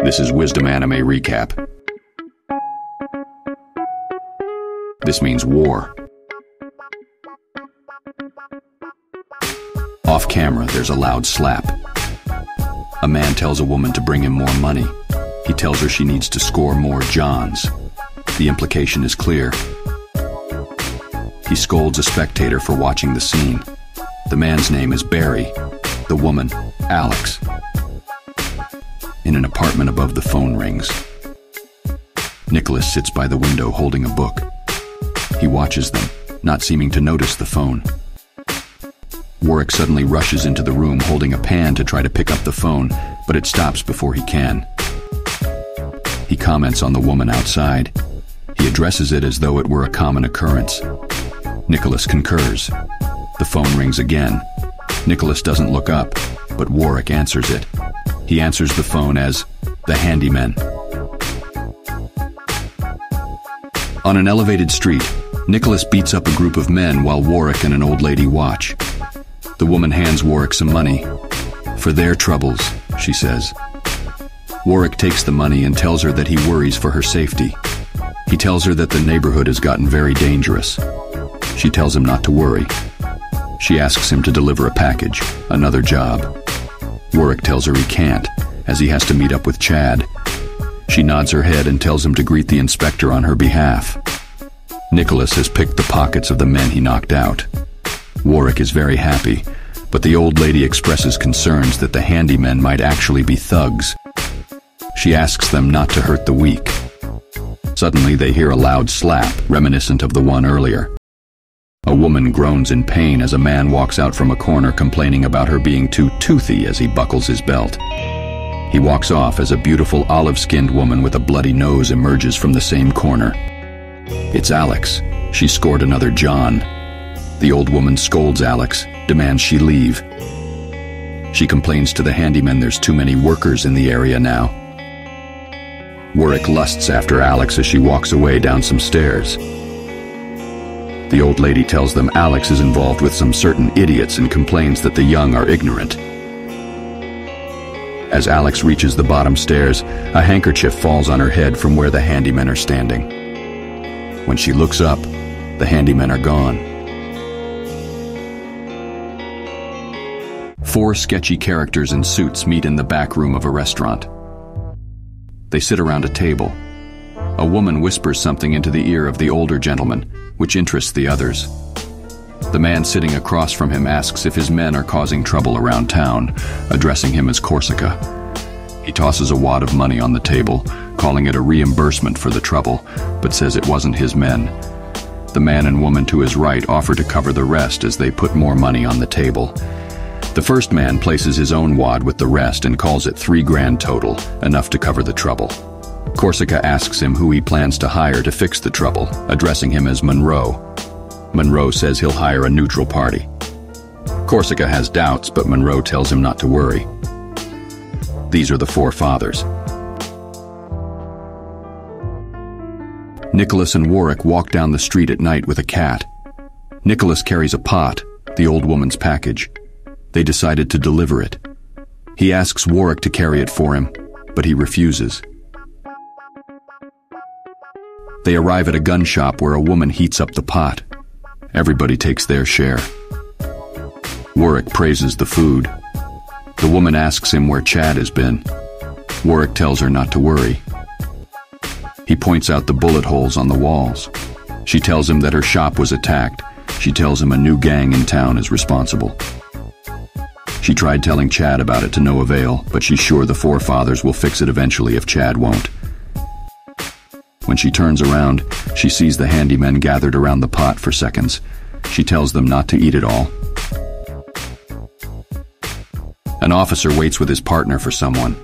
This is Wisdom Anime Recap. This means war. Off camera, there's a loud slap. A man tells a woman to bring him more money. He tells her she needs to score more Johns. The implication is clear. He scolds a spectator for watching the scene. The man's name is Barry, the woman, Alex. In an apartment above, the phone rings. Nicholas sits by the window holding a book. He watches them, not seeming to notice the phone. Warwick suddenly rushes into the room holding a pan to try to pick up the phone, but it stops before he can. He comments on the woman outside. He addresses it as though it were a common occurrence. Nicholas concurs. The phone rings again. Nicholas doesn't look up, but Warwick answers it. He answers the phone as the handyman. On an elevated street, Nicholas beats up a group of men while Warwick and an old lady watch. The woman hands Warwick some money. For their troubles, she says. Warwick takes the money and tells her that he worries for her safety. He tells her that the neighborhood has gotten very dangerous. She tells him not to worry. She asks him to deliver a package, another job. Warwick tells her he can't, as he has to meet up with Chad. She nods her head and tells him to greet the inspector on her behalf. Nicholas has picked the pockets of the men he knocked out. Warwick is very happy, but the old lady expresses concerns that the handymen might actually be thugs. She asks them not to hurt the weak. Suddenly they hear a loud slap, reminiscent of the one earlier. A woman groans in pain as a man walks out from a corner complaining about her being too toothy as he buckles his belt. He walks off as a beautiful olive-skinned woman with a bloody nose emerges from the same corner. It's Alex. She scored another John. The old woman scolds Alex, demands she leave. She complains to the handyman there's too many workers in the area now. Warwick lusts after Alex as she walks away down some stairs. The old lady tells them Alex is involved with some certain idiots and complains that the young are ignorant. As Alex reaches the bottom stairs, a handkerchief falls on her head from where the handymen are standing. When she looks up, the handymen are gone. 4 sketchy characters in suits meet in the back room of a restaurant. They sit around a table. A woman whispers something into the ear of the older gentleman, which interests the others. The man sitting across from him asks if his men are causing trouble around town, addressing him as Corsica. He tosses a wad of money on the table, calling it a reimbursement for the trouble, but says it wasn't his men. The man and woman to his right offer to cover the rest as they put more money on the table. The first man places his own wad with the rest and calls it $3 grand total, enough to cover the trouble. Corsica asks him who he plans to hire to fix the trouble, addressing him as Monroe. Monroe says he'll hire a neutral party. Corsica has doubts, but Monroe tells him not to worry. These are the 4 fathers. Nicholas and Warwick walk down the street at night with a cat. Nicholas carries a pot, the old woman's package. They decided to deliver it. He asks Warwick to carry it for him, but he refuses. They arrive at a gun shop where a woman heats up the pot. Everybody takes their share. Warwick praises the food. The woman asks him where Chad has been. Warwick tells her not to worry. He points out the bullet holes on the walls. She tells him that her shop was attacked. She tells him a new gang in town is responsible. She tried telling Chad about it to no avail, but she's sure the 4 fathers will fix it eventually if Chad won't. When she turns around, she sees the handymen gathered around the pot for seconds. She tells them not to eat it all. An officer waits with his partner for someone.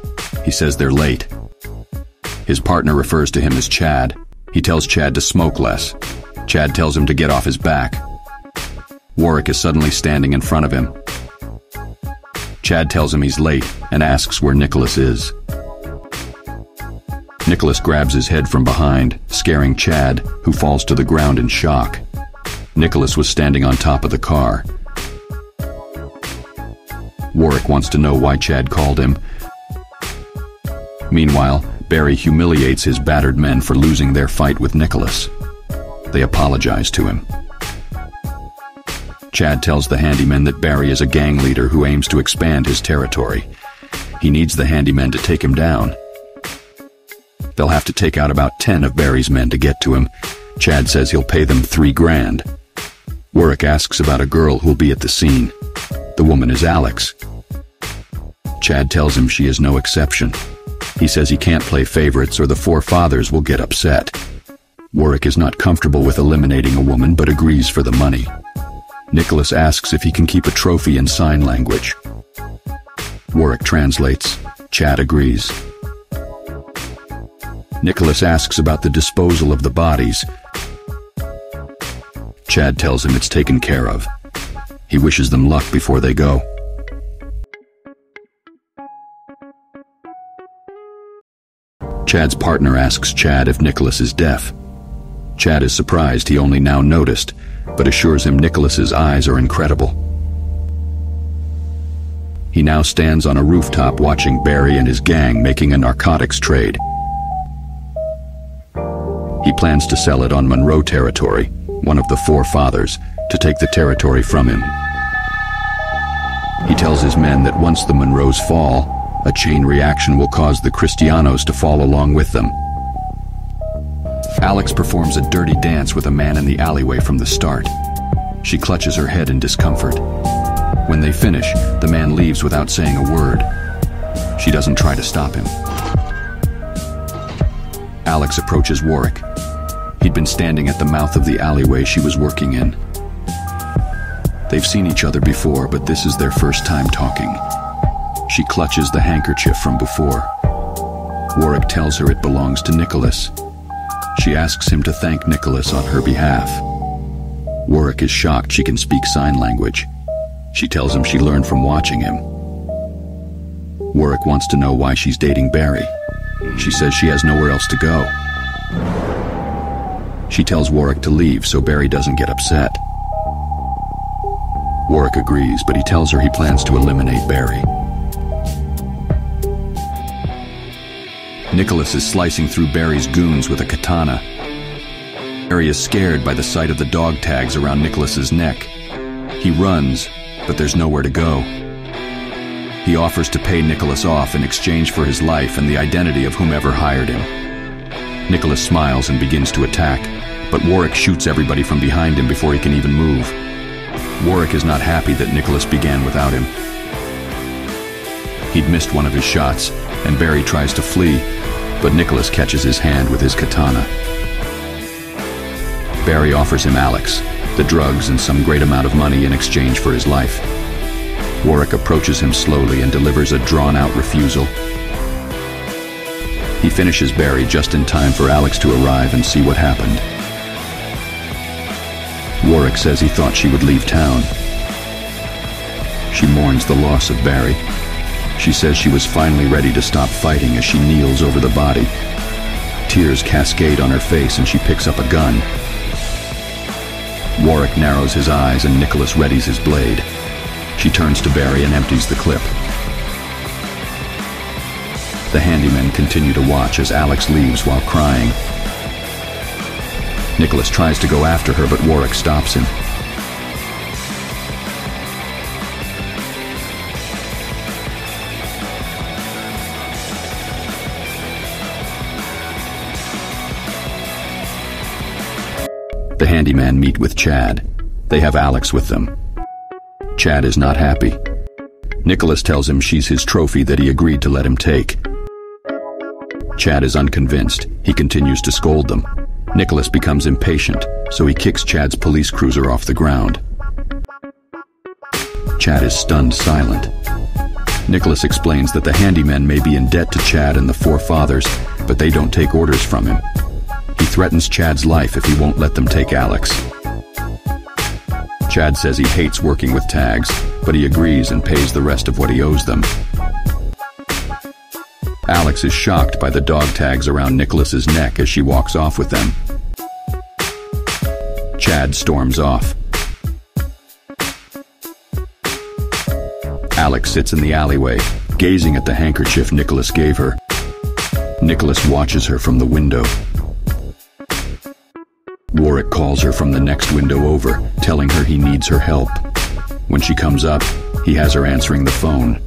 He says they're late. His partner refers to him as Chad. He tells Chad to smoke less. Chad tells him to get off his back. Warwick is suddenly standing in front of him. Chad tells him he's late and asks where Nicholas is. Nicholas grabs his head from behind, scaring Chad, who falls to the ground in shock. Nicholas was standing on top of the car. Warwick wants to know why Chad called him. Meanwhile, Barry humiliates his battered men for losing their fight with Nicholas. They apologize to him. Chad tells the handyman that Barry is a gang leader who aims to expand his territory. He needs the handymen to take him down. They'll have to take out about 10 of Barry's men to get to him. Chad says he'll pay them $3 grand. Warwick asks about a girl who'll be at the scene. The woman is Alex. Chad tells him she is no exception. He says he can't play favorites or the four fathers will get upset. Warwick is not comfortable with eliminating a woman but agrees for the money. Nicholas asks if he can keep a trophy in sign language. Warwick translates. Chad agrees. Nicholas asks about the disposal of the bodies. Chad tells him it's taken care of. He wishes them luck before they go. Chad's partner asks Chad if Nicholas is deaf. Chad is surprised he only now noticed, but assures him Nicholas's eyes are incredible. He now stands on a rooftop watching Barry and his gang making a narcotics trade. He plans to sell it on Monroe territory, one of the four fathers, to take the territory from him. He tells his men that once the Monroes fall, a chain reaction will cause the Cristianos to fall along with them. Alex performs a dirty dance with a man in the alleyway from the start. She clutches her head in discomfort. When they finish, the man leaves without saying a word. She doesn't try to stop him. Alex approaches Warwick. He'd been standing at the mouth of the alleyway she was working in. They've seen each other before, but this is their first time talking. She clutches the handkerchief from before. Warwick tells her it belongs to Nicholas. She asks him to thank Nicholas on her behalf. Warwick is shocked she can speak sign language. She tells him she learned from watching him. Warwick wants to know why she's dating Barry. She says she has nowhere else to go. She tells Warwick to leave so Barry doesn't get upset. Warwick agrees, but he tells her he plans to eliminate Barry. Nicholas is slicing through Barry's goons with a katana. Barry is scared by the sight of the dog tags around Nicholas's neck. He runs, but there's nowhere to go. He offers to pay Nicholas off in exchange for his life and the identity of whomever hired him. Nicholas smiles and begins to attack, but Warwick shoots everybody from behind him before he can even move. Warwick is not happy that Nicholas began without him. He'd missed one of his shots, and Barry tries to flee, but Nicholas catches his hand with his katana. Barry offers him Alex, the drugs and some great amount of money in exchange for his life. Warwick approaches him slowly and delivers a drawn-out refusal. He finishes Barry just in time for Alex to arrive and see what happened. Warwick says he thought she would leave town. She mourns the loss of Barry. She says she was finally ready to stop fighting as she kneels over the body. Tears cascade on her face and she picks up a gun. Warwick narrows his eyes and Nicholas readies his blade. She turns to Barry and empties the clip. The handymen continue to watch as Alex leaves while crying. Nicholas tries to go after her, but Warwick stops him. The handyman meet with Chad. They have Alex with them. Chad is not happy. Nicholas tells him she's his trophy that he agreed to let him take. Chad is unconvinced. He continues to scold them. Nicholas becomes impatient, so he kicks Chad's police cruiser off the ground. Chad is stunned silent. Nicholas explains that the handymen may be in debt to Chad and the four fathers, but they don't take orders from him. He threatens Chad's life if he won't let them take Alex. Chad says he hates working with tags, but he agrees and pays the rest of what he owes them. Alex is shocked by the dog tags around Nicholas's neck as she walks off with them. Chad storms off. Alex sits in the alleyway, gazing at the handkerchief Nicholas gave her. Nicholas watches her from the window. Warwick calls her from the next window over, telling her he needs her help. When she comes up, he has her answering the phone.